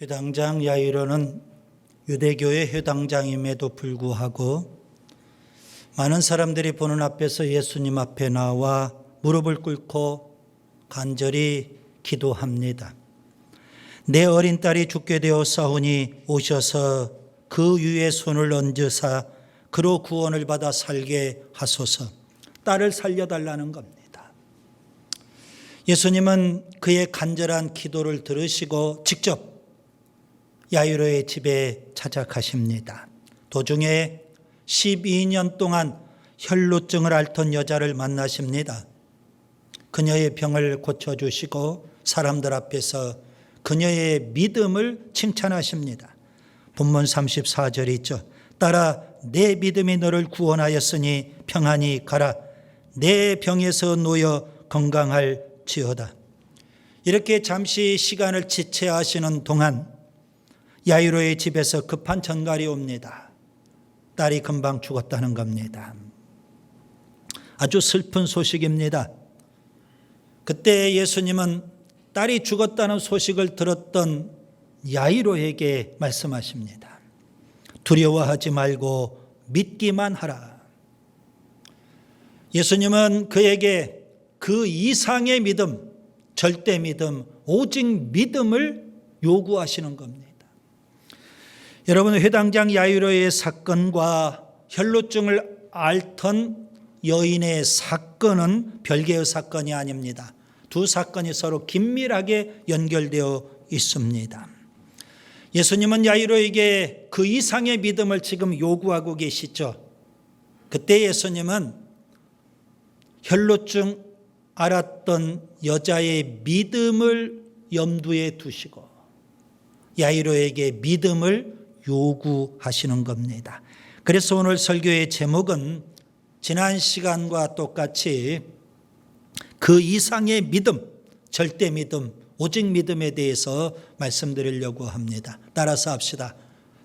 회당장 야이로는 유대교의 회당장임에도 불구하고 많은 사람들이 보는 앞에서 예수님 앞에 나와 무릎을 꿇고 간절히 기도합니다. 내 어린 딸이 죽게 되었사오니 오셔서 그 위에 손을 얹으사 그로 구원을 받아 살게 하소서. 딸을 살려달라는 겁니다. 예수님은 그의 간절한 기도를 들으시고 직접 야이로의 집에 찾아가십니다. 도중에 12년 동안 혈루증을 앓던 여자를 만나십니다. 그녀의 병을 고쳐주시고 사람들 앞에서 그녀의 믿음을 칭찬하십니다. 본문 34절 있죠. 딸아, 내 믿음이 너를 구원하였으니 평안히 가라. 내 병에서 놓여 건강할지어다. 이렇게 잠시 시간을 지체하시는 동안 야이로의 집에서 급한 전갈이 옵니다. 딸이 금방 죽었다는 겁니다. 아주 슬픈 소식입니다. 그때 예수님은 딸이 죽었다는 소식을 들었던 야이로에게 말씀하십니다. 두려워하지 말고 믿기만 하라. 예수님은 그에게 그 이상의 믿음, 절대 믿음, 오직 믿음을 요구하시는 겁니다. 여러분, 회당장 야이로의 사건과 혈루증을 앓던 여인의 사건은 별개의 사건이 아닙니다. 두 사건이 서로 긴밀하게 연결되어 있습니다. 예수님은 야이로에게 그 이상의 믿음을 지금 요구하고 계시죠. 그때 예수님은 혈루증 앓았던 여자의 믿음을 염두에 두시고 야이로에게 믿음을 요구하시는 겁니다. 그래서 오늘 설교의 제목은 지난 시간과 똑같이 그 이상의 믿음, 절대 믿음, 오직 믿음에 대해서 말씀드리려고 합니다. 따라서 합시다.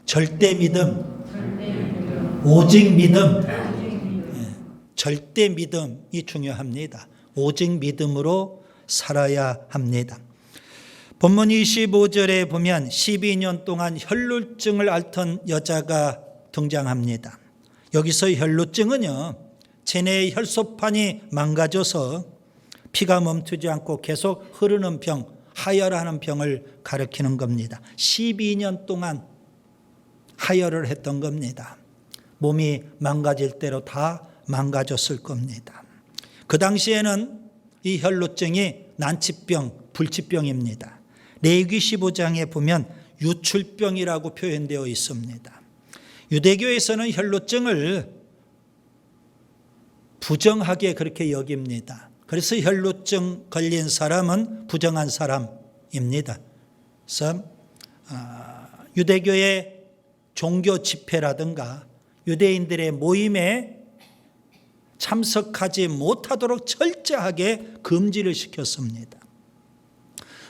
절대 믿음, 오직 믿음. 절대 믿음이 중요합니다. 오직 믿음으로 살아야 합니다. 본문 25절에 보면 12년 동안 혈루증을 앓던 여자가 등장합니다. 여기서 혈루증은요, 체내의 혈소판이 망가져서 피가 멈추지 않고 계속 흐르는 병, 하혈하는 병을 가리키는 겁니다. 12년 동안 하혈을 했던 겁니다. 몸이 망가질 대로 다 망가졌을 겁니다. 그 당시에는 이 혈루증이 난치병, 불치병입니다. 레위기 15장에 보면 유출병이라고 표현되어 있습니다. 유대교에서는 혈루증을 부정하게 그렇게 여깁니다. 그래서 혈루증 걸린 사람은 부정한 사람입니다. 그래서 유대교의 종교 집회라든가 유대인들의 모임에 참석하지 못하도록 철저하게 금지를 시켰습니다.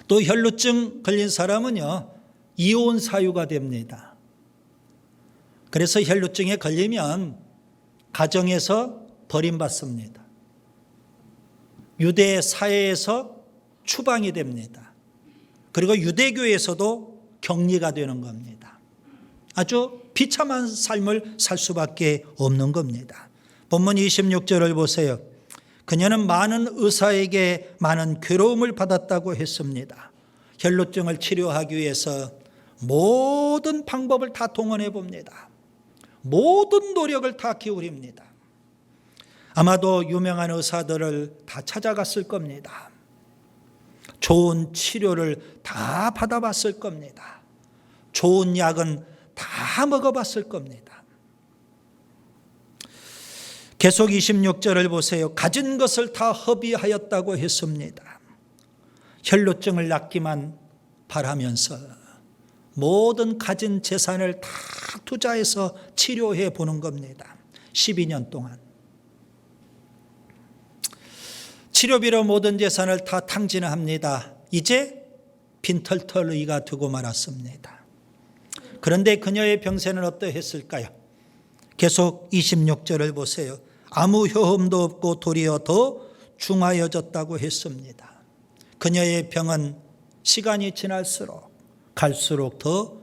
또 혈루증 걸린 사람은요, 이혼 사유가 됩니다. 그래서 혈루증에 걸리면 가정에서 버림받습니다. 유대 사회에서 추방이 됩니다. 그리고 유대교에서도 격리가 되는 겁니다. 아주 비참한 삶을 살 수밖에 없는 겁니다. 본문 26절을 보세요. 그녀는 많은 의사에게 많은 괴로움을 받았다고 했습니다. 혈루증을 치료하기 위해서 모든 방법을 다 동원해 봅니다. 모든 노력을 다 기울입니다. 아마도 유명한 의사들을 다 찾아갔을 겁니다. 좋은 치료를 다 받아봤을 겁니다. 좋은 약은 다 먹어봤을 겁니다. 계속 26절을 보세요. 가진 것을 다 허비하였다고 했습니다. 혈루증을 낫기만 바라면서 모든 가진 재산을 다 투자해서 치료해 보는 겁니다. 12년 동안. 치료비로 모든 재산을 다 탕진합니다. 이제 빈털터리가 되고 말았습니다. 그런데 그녀의 병세는 어떠했을까요? 계속 26절을 보세요. 아무 효험도 없고 도리어 더 중하여졌다고 했습니다. 그녀의 병은 시간이 지날수록 갈수록 더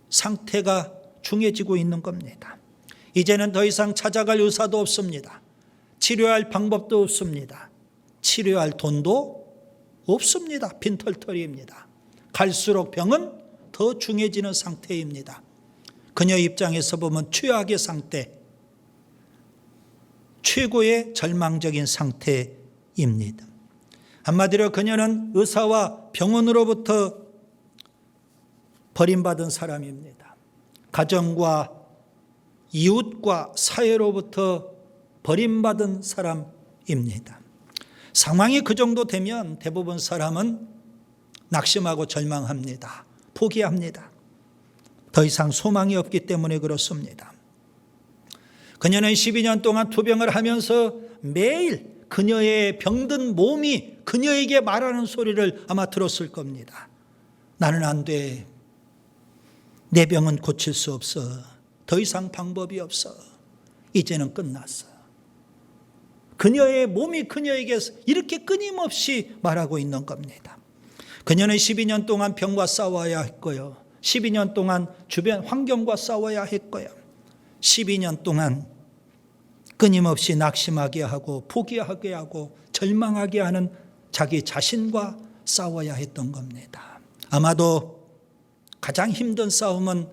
상태가 중해지고 있는 겁니다. 이제는 더 이상 찾아갈 의사도 없습니다. 치료할 방법도 없습니다. 치료할 돈도 없습니다. 빈털터리입니다. 갈수록 병은 더 중해지는 상태입니다. 그녀 입장에서 보면 최악의 상태, 최고의 절망적인 상태입니다. 한마디로 그녀는 의사와 병원으로부터 버림받은 사람입니다. 가정과 이웃과 사회로부터 버림받은 사람입니다. 상황이 그 정도 되면 대부분 사람은 낙심하고 절망합니다. 포기합니다. 더 이상 소망이 없기 때문에 그렇습니다. 그녀는 12년 동안 투병을 하면서 매일 그녀의 병든 몸이 그녀에게 말하는 소리를 아마 들었을 겁니다. 나는 안 돼. 내 병은 고칠 수 없어. 더 이상 방법이 없어. 이제는 끝났어. 그녀의 몸이 그녀에게 이렇게 끊임없이 말하고 있는 겁니다. 그녀는 12년 동안 병과 싸워야 했고요. 12년 동안 주변 환경과 싸워야 했고요. 12년 동안 끊임없이 낙심하게 하고 포기하게 하고 절망하게 하는 자기 자신과 싸워야 했던 겁니다. 아마도 가장 힘든 싸움은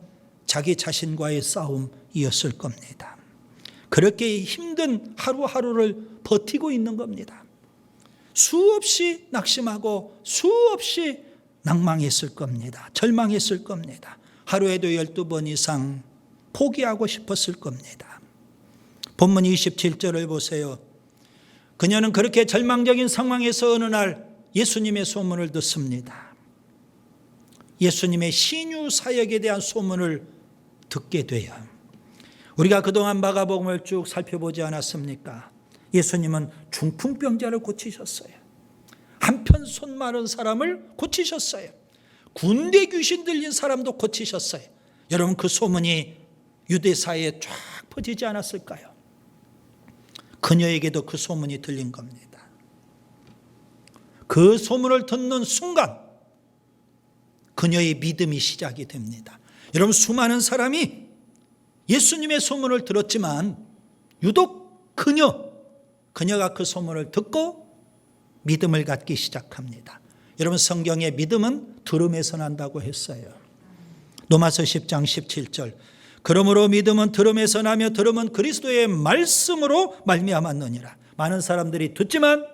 자기 자신과의 싸움이었을 겁니다. 그렇게 힘든 하루하루를 버티고 있는 겁니다. 수없이 낙심하고 수없이 낭망했을 겁니다. 절망했을 겁니다. 하루에도 12번 이상 포기하고 싶었을 겁니다. 본문 27절을 보세요. 그녀는 그렇게 절망적인 상황에서 어느 날 예수님의 소문을 듣습니다. 예수님의 신유 사역에 대한 소문을 듣게 돼요. 우리가 그동안 마가복음을 쭉 살펴보지 않았습니까? 예수님은 중풍병자를 고치셨어요. 한편 손 마른 사람을 고치셨어요. 군대 귀신 들린 사람도 고치셨어요. 여러분 그 소문이 유대 사회에 쫙 퍼지지 않았을까요? 그녀에게도 그 소문이 들린 겁니다. 그 소문을 듣는 순간 그녀의 믿음이 시작이 됩니다. 여러분 수많은 사람이 예수님의 소문을 들었지만 유독 그녀가 그 소문을 듣고 믿음을 갖기 시작합니다. 여러분 성경에 믿음은 들음에서 난다고 했어요. 로마서 10장 17절 그러므로 믿음은 들음에서 나며 들음은 그리스도의 말씀으로 말미암았느니라. 많은 사람들이 듣지만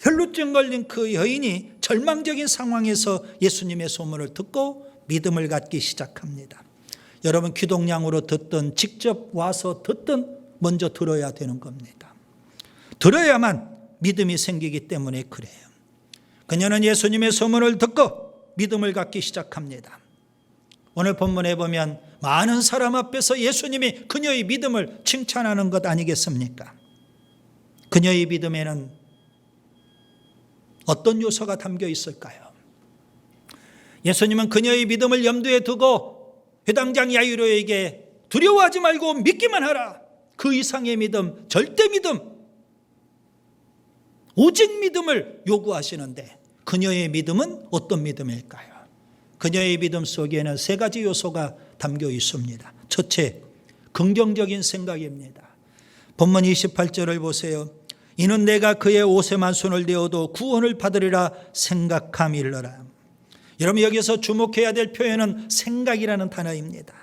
혈루증 걸린 그 여인이 절망적인 상황에서 예수님의 소문을 듣고 믿음을 갖기 시작합니다. 여러분 기독량으로 듣든 직접 와서 듣든 먼저 들어야 되는 겁니다. 들어야만 믿음이 생기기 때문에 그래요. 그녀는 예수님의 소문을 듣고 믿음을 갖기 시작합니다. 오늘 본문에 보면 많은 사람 앞에서 예수님이 그녀의 믿음을 칭찬하는 것 아니겠습니까? 그녀의 믿음에는 어떤 요소가 담겨 있을까요? 예수님은 그녀의 믿음을 염두에 두고 회당장 야이로에게 두려워하지 말고 믿기만 하라. 그 이상의 믿음, 절대 믿음, 오직 믿음을 요구하시는데 그녀의 믿음은 어떤 믿음일까요? 그녀의 믿음 속에는 세 가지 요소가 담겨 있습니다. 첫째, 긍정적인 생각입니다. 본문 28절을 보세요. 이는 내가 그의 옷에만 손을 대어도 구원을 받으리라 생각함일러라. 여러분 여기서 주목해야 될 표현은 생각이라는 단어입니다.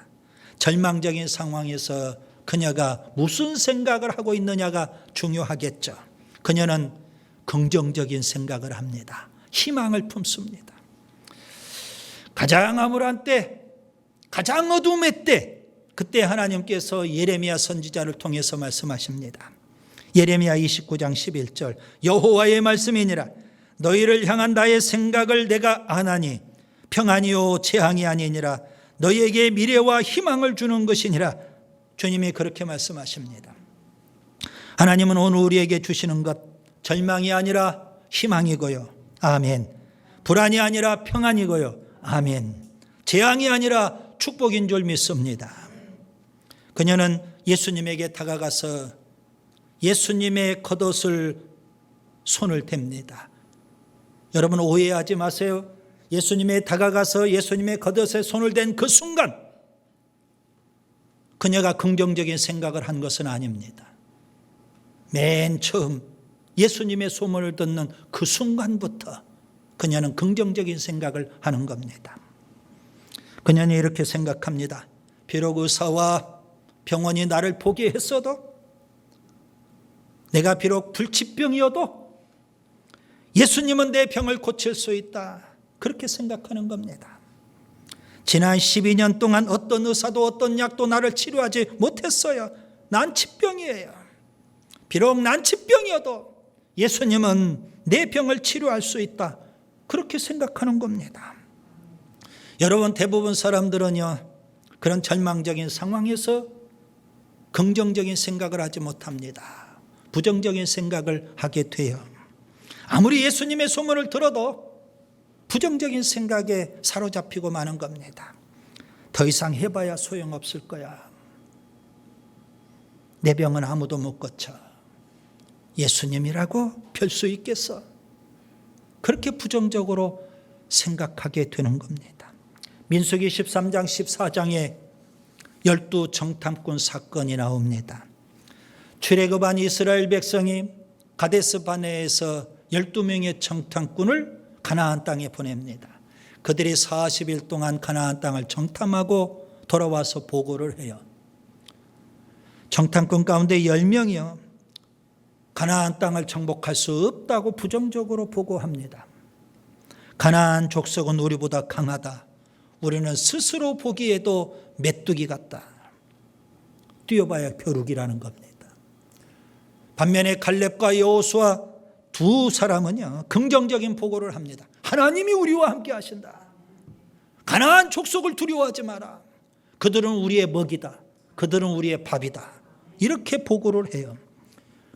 절망적인 상황에서 그녀가 무슨 생각을 하고 있느냐가 중요하겠죠. 그녀는 긍정적인 생각을 합니다. 희망을 품습니다. 가장 암울한 때, 가장 어둠의 때, 그때 하나님께서 예레미야 선지자를 통해서 말씀하십니다. 예레미야 29장 11절 여호와의 말씀이니라. 너희를 향한 나의 생각을 내가 아나니 평안이요 재앙이 아니니라. 너희에게 미래와 희망을 주는 것이니라. 주님이 그렇게 말씀하십니다. 하나님은 오늘 우리에게 주시는 것 절망이 아니라 희망이고요. 아멘. 불안이 아니라 평안이고요. 아멘. 재앙이 아니라 축복인 줄 믿습니다. 그녀는 예수님에게 다가가서 예수님의 겉옷을 손을 댑니다. 여러분 오해하지 마세요. 예수님에 다가가서 예수님의 겉옷에 손을 댄 그 순간 그녀가 긍정적인 생각을 한 것은 아닙니다. 맨 처음 예수님의 소문을 듣는 그 순간부터 그녀는 긍정적인 생각을 하는 겁니다. 그녀는 이렇게 생각합니다. 비록 의사와 병원이 나를 포기했어도, 내가 비록 불치병이어도 예수님은 내 병을 고칠 수 있다. 그렇게 생각하는 겁니다. 지난 12년 동안 어떤 의사도 어떤 약도 나를 치료하지 못했어요. 난 치병이에요. 비록 난 치병이어도 예수님은 내 병을 치료할 수 있다. 그렇게 생각하는 겁니다. 여러분, 대부분 사람들은요, 그런 절망적인 상황에서 긍정적인 생각을 하지 못합니다. 부정적인 생각을 하게 돼요. 아무리 예수님의 소문을 들어도 부정적인 생각에 사로잡히고 마는 겁니다. 더 이상 해봐야 소용없을 거야. 내 병은 아무도 못 고쳐. 예수님이라고 별 수 있겠어. 그렇게 부정적으로 생각하게 되는 겁니다. 민수기 13장 14장에 12 정탐꾼 사건이 나옵니다. 출애굽한 이스라엘 백성이 가데스 바네에서 12명의 정탐꾼을 가나안 땅에 보냅니다. 그들이 40일 동안 가나안 땅을 정탐하고 돌아와서 보고를 해요. 정탐꾼 가운데 10명이요, 가나안 땅을 정복할 수 없다고 부정적으로 보고합니다. 가나안 족속은 우리보다 강하다. 우리는 스스로 보기에도 메뚜기 같다. 뛰어봐야 벼룩이라는 겁니다. 반면에 갈렙과 여호수아 두 사람은요, 긍정적인 보고를 합니다. 하나님이 우리와 함께 하신다. 가나안 족속을 두려워하지 마라. 그들은 우리의 먹이다. 그들은 우리의 밥이다. 이렇게 보고를 해요.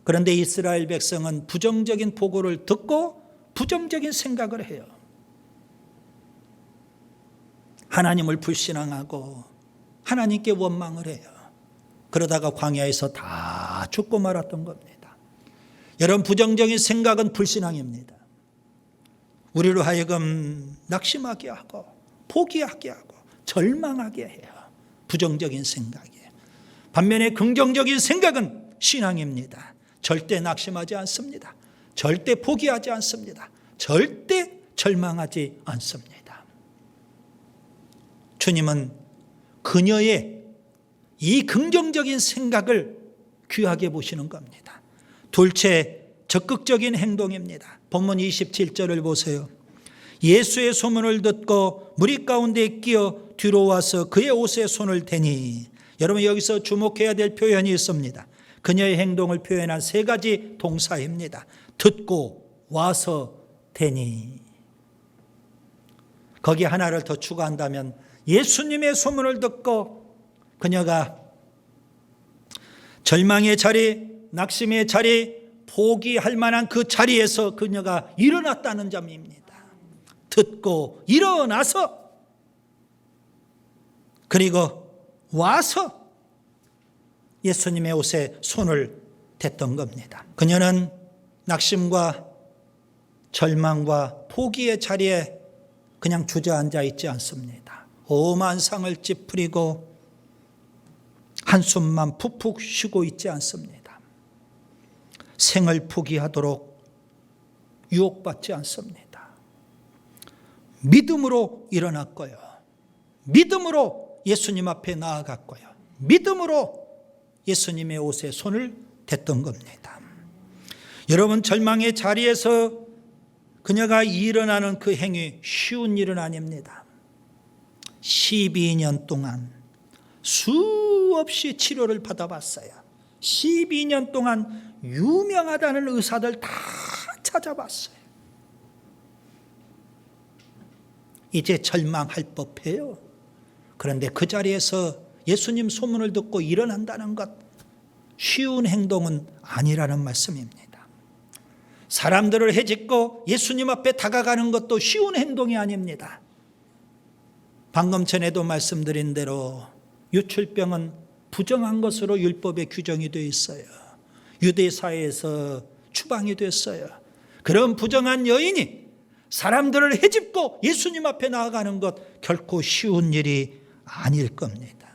그런데 이스라엘 백성은 부정적인 보고를 듣고 부정적인 생각을 해요. 하나님을 불신앙하고 하나님께 원망을 해요. 그러다가 광야에서 다 죽고 말았던 겁니다. 여러분, 부정적인 생각은 불신앙입니다. 우리로 하여금 낙심하게 하고 포기하게 하고 절망하게 해요. 부정적인 생각이에요. 반면에 긍정적인 생각은 신앙입니다. 절대 낙심하지 않습니다. 절대 포기하지 않습니다. 절대 절망하지 않습니다. 주님은 그녀의 이 긍정적인 생각을 귀하게 보시는 겁니다. 둘째, 적극적인 행동입니다. 본문 27절을 보세요. 예수의 소문을 듣고 무리 가운데 끼어 뒤로 와서 그의 옷에 손을 대니. 여러분, 여기서 주목해야 될 표현이 있습니다. 그녀의 행동을 표현한 세 가지 동사입니다. 듣고, 와서, 대니. 거기 하나를 더 추가한다면 예수님의 소문을 듣고 그녀가 절망의 자리, 낙심의 자리, 포기할 만한 그 자리에서 그녀가 일어났다는 점입니다. 듣고 일어나서, 그리고 와서 예수님의 옷에 손을 댔던 겁니다. 그녀는 낙심과 절망과 포기의 자리에 그냥 주저앉아 있지 않습니다. 오만 상을 찌푸리고 한숨만 푹푹 쉬고 있지 않습니다. 생을 포기하도록 유혹받지 않습니다. 믿음으로 일어났고요. 믿음으로 예수님 앞에 나아갔고요. 믿음으로 예수님의 옷에 손을 댔던 겁니다. 여러분, 절망의 자리에서 그녀가 일어나는 그 행위 쉬운 일은 아닙니다. 12년 동안 수없이 치료를 받아봤어요. 12년 동안 유명하다는 의사들 다 찾아봤어요. 이제 절망할 법해요. 그런데 그 자리에서 예수님 소문을 듣고 일어난다는 것, 쉬운 행동은 아니라는 말씀입니다. 사람들을 헤집고 예수님 앞에 다가가는 것도 쉬운 행동이 아닙니다. 방금 전에도 말씀드린 대로 유출병은 부정한 것으로 율법에 규정이 되어 있어요. 유대 사회에서 추방이 됐어요. 그런 부정한 여인이 사람들을 헤집고 예수님 앞에 나아가는 것 결코 쉬운 일이 아닐 겁니다.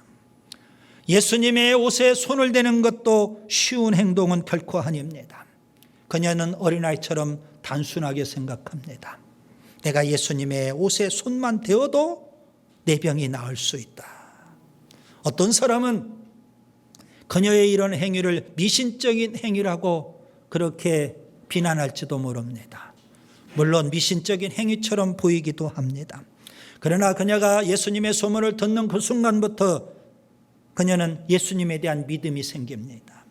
예수님의 옷에 손을 대는 것도 쉬운 행동은 결코 아닙니다. 그녀는 어린아이처럼 단순하게 생각합니다. 내가 예수님의 옷에 손만 대어도 내 병이 나을 수 있다. 어떤 사람은 그녀의 이런 행위를 미신적인 행위라고 그렇게 비난할지도 모릅니다. 물론 미신적인 행위처럼 보이기도 합니다. 그러나 그녀가 예수님의 소문을 듣는 그 순간부터 그녀는 예수님에 대한 믿음이 생깁니다.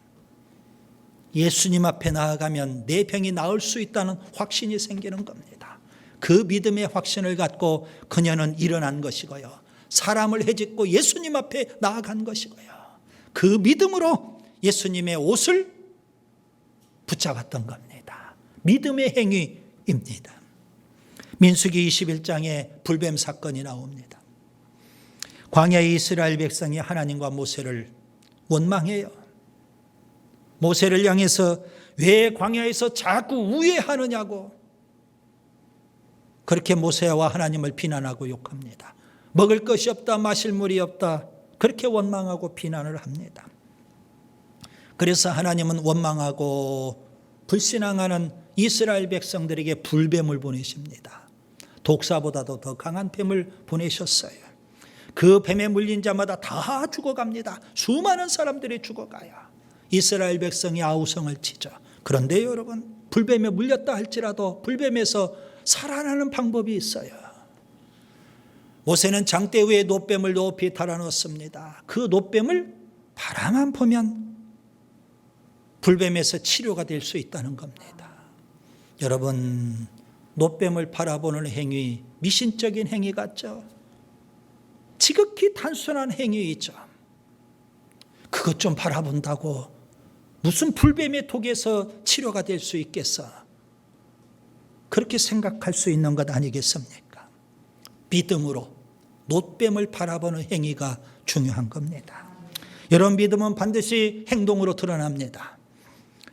예수님 앞에 나아가면 내 병이 나을 수 있다는 확신이 생기는 겁니다. 그 믿음의 확신을 갖고 그녀는 일어난 것이고요. 사람을 헤집고 예수님 앞에 나아간 것이고요. 그 믿음으로 예수님의 옷을 붙잡았던 겁니다. 믿음의 행위입니다. 민수기 21장에 불뱀 사건이 나옵니다. 광야의 이스라엘 백성이 하나님과 모세를 원망해요. 모세를 향해서 왜 광야에서 자꾸 우회하느냐고 그렇게 모세와 하나님을 비난하고 욕합니다. 먹을 것이 없다, 마실 물이 없다, 그렇게 원망하고 비난을 합니다. 그래서 하나님은 원망하고 불신앙하는 이스라엘 백성들에게 불뱀을 보내십니다. 독사보다도 더 강한 뱀을 보내셨어요. 그 뱀에 물린 자마다 다 죽어갑니다. 수많은 사람들이 죽어가요. 이스라엘 백성이 아우성을 치죠. 그런데 여러분, 불뱀에 물렸다 할지라도 불뱀에서 살아나는 방법이 있어요. 모세는 장대 위에 놋뱀을 높이 달아놓습니다. 그 놋뱀을 바라만 보면 불뱀에서 치료가 될 수 있다는 겁니다. 여러분, 놋뱀을 바라보는 행위, 미신적인 행위 같죠? 지극히 단순한 행위이죠. 그것 좀 바라본다고 무슨 불뱀의 독에서 치료가 될 수 있겠어? 그렇게 생각할 수 있는 것 아니겠습니까? 믿음으로 놋뱀을 바라보는 행위가 중요한 겁니다. 여러분, 믿음은 반드시 행동으로 드러납니다.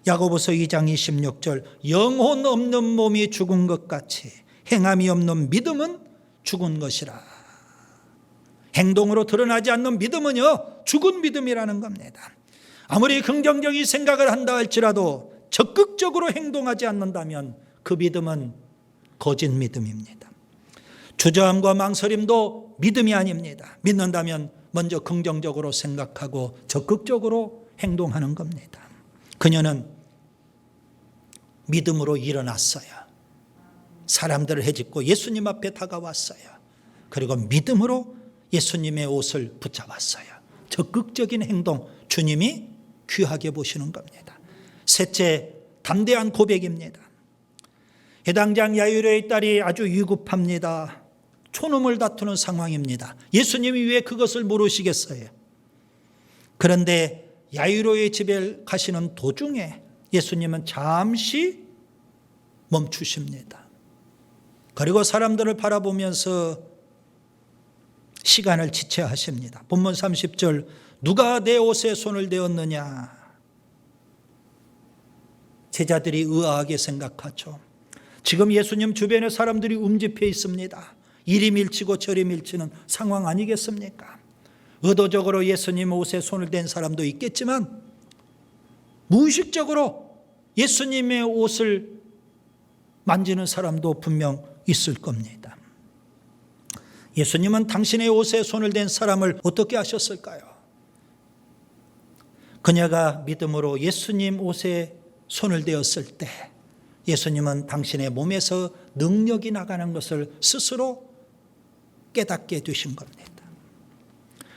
야고보서 2장 26절, 영혼 없는 몸이 죽은 것 같이 행함이 없는 믿음은 죽은 것이라. 행동으로 드러나지 않는 믿음은요, 죽은 믿음이라는 겁니다. 아무리 긍정적인 생각을 한다 할지라도 적극적으로 행동하지 않는다면 그 믿음은 거짓 믿음입니다. 주저함과 망설임도 믿음이 아닙니다. 믿는다면 먼저 긍정적으로 생각하고 적극적으로 행동하는 겁니다. 그녀는 믿음으로 일어났어요. 사람들을 헤집고 예수님 앞에 다가왔어요. 그리고 믿음으로 예수님의 옷을 붙잡았어요. 적극적인 행동, 주님이 귀하게 보시는 겁니다. 셋째, 담대한 고백입니다. 해당장 야이로의 딸이 아주 위급합니다. 촌음을 다투는 상황입니다. 예수님이 왜 그것을 모르시겠어요? 그런데 야이로의 집에 가시는 도중에 예수님은 잠시 멈추십니다. 그리고 사람들을 바라보면서 시간을 지체하십니다. 본문 30절, 누가 내 옷에 손을 대었느냐? 제자들이 의아하게 생각하죠. 지금 예수님 주변에 사람들이 움집해 있습니다. 이리 밀치고 저리 밀치는 상황 아니겠습니까? 의도적으로 예수님 옷에 손을 댄 사람도 있겠지만 무의식적으로 예수님의 옷을 만지는 사람도 분명 있을 겁니다. 예수님은 당신의 옷에 손을 댄 사람을 어떻게 하셨을까요? 그녀가 믿음으로 예수님 옷에 손을 대었을 때 예수님은 당신의 몸에서 능력이 나가는 것을 스스로 깨닫게 되신 겁니다.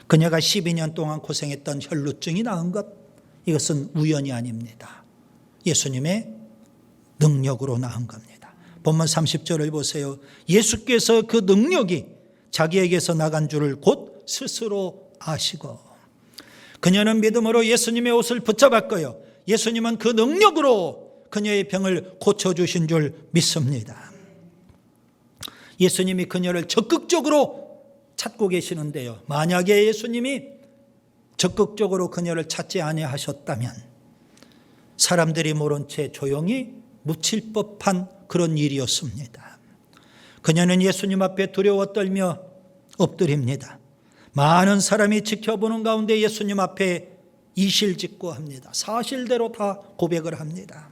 그녀가 12년 동안 고생했던 혈루증이 나은 것, 이것은 우연이 아닙니다. 예수님의 능력으로 나은 겁니다. 본문 30절을 보세요. 예수께서 그 능력이 자기에게서 나간 줄을 곧 스스로 아시고, 그녀는 믿음으로 예수님의 옷을 붙잡았고요. 예수님은 그 능력으로 그녀의 병을 고쳐주신 줄 믿습니다. 예수님이 그녀를 적극적으로 찾고 계시는데요. 만약에 예수님이 적극적으로 그녀를 찾지 아니하셨다면 사람들이 모른 채 조용히 묻힐 법한 그런 일이었습니다. 그녀는 예수님 앞에 두려워 떨며 엎드립니다. 많은 사람이 지켜보는 가운데 예수님 앞에 이실직고합니다. 사실대로 다 고백을 합니다.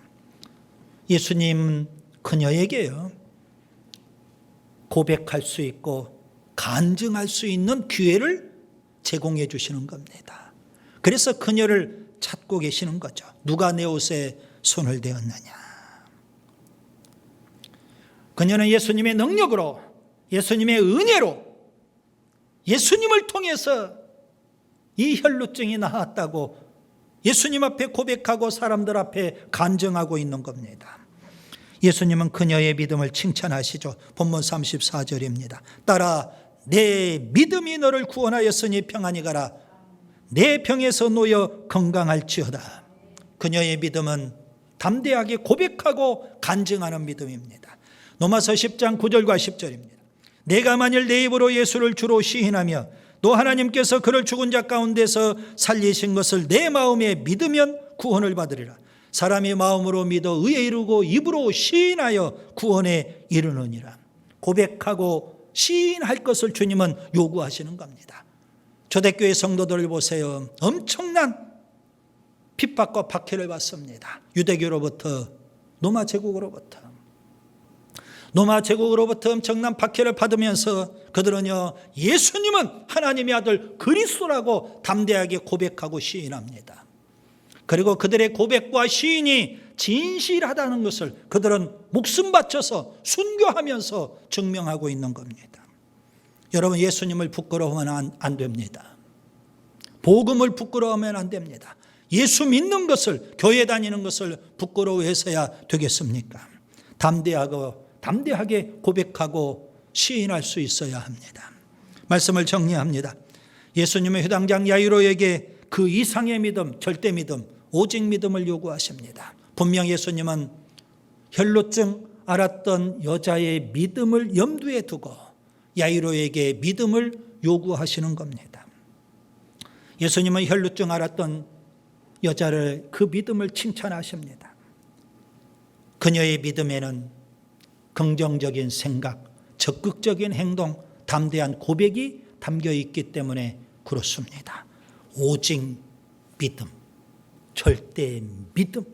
예수님 그녀에게요, 고백할 수 있고 간증할 수 있는 기회를 제공해 주시는 겁니다. 그래서 그녀를 찾고 계시는 거죠. 누가 내 옷에 손을 대었느냐. 그녀는 예수님의 능력으로, 예수님의 은혜로, 예수님을 통해서 이 혈루증이 나았다고 예수님 앞에 고백하고 사람들 앞에 간증하고 있는 겁니다. 예수님은 그녀의 믿음을 칭찬하시죠. 본문 34절입니다. 따라 내 믿음이 너를 구원하였으니 평안히 가라. 내 병에서 놓여 건강할지어다. 그녀의 믿음은 담대하게 고백하고 간증하는 믿음입니다. 로마서 10장 9절과 10절입니다. 내가 만일 내 입으로 예수를 주로 시인하며 또 하나님께서 그를 죽은 자 가운데서 살리신 것을 내 마음에 믿으면 구원을 받으리라. 사람이 마음으로 믿어 의에 이르고 입으로 시인하여 구원에 이르느니라. 고백하고 시인할 것을 주님은 요구하시는 겁니다. 초대교회 성도들을 보세요. 엄청난 핍박과 박해를 받습니다. 유대교로부터, 로마 제국으로부터 엄청난 박해를 받으면서 그들은요, 예수님은 하나님의 아들 그리스도라고 담대하게 고백하고 시인합니다. 그리고 그들의 고백과 시인이 진실하다는 것을 그들은 목숨 바쳐서 순교하면서 증명하고 있는 겁니다. 여러분, 예수님을 부끄러워하면 안 됩니다. 복음을 부끄러워하면 안 됩니다. 예수 믿는 것을, 교회 다니는 것을 부끄러워해서야 되겠습니까? 담대하게 고백하고 시인할 수 있어야 합니다. 말씀을 정리합니다. 예수님의 회당장 야이로에게 그 이상의 믿음, 절대 믿음, 오직 믿음을 요구하십니다. 분명 예수님은 혈루증 앓았던 여자의 믿음을 염두에 두고 야이로에게 믿음을 요구하시는 겁니다. 예수님은 혈루증 앓았던 여자를, 그 믿음을 칭찬하십니다. 그녀의 믿음에는 긍정적인 생각, 적극적인 행동, 담대한 고백이 담겨 있기 때문에 그렇습니다. 오직 믿음, 절대 믿음,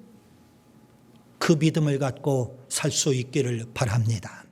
그 믿음을 갖고 살 수 있기를 바랍니다.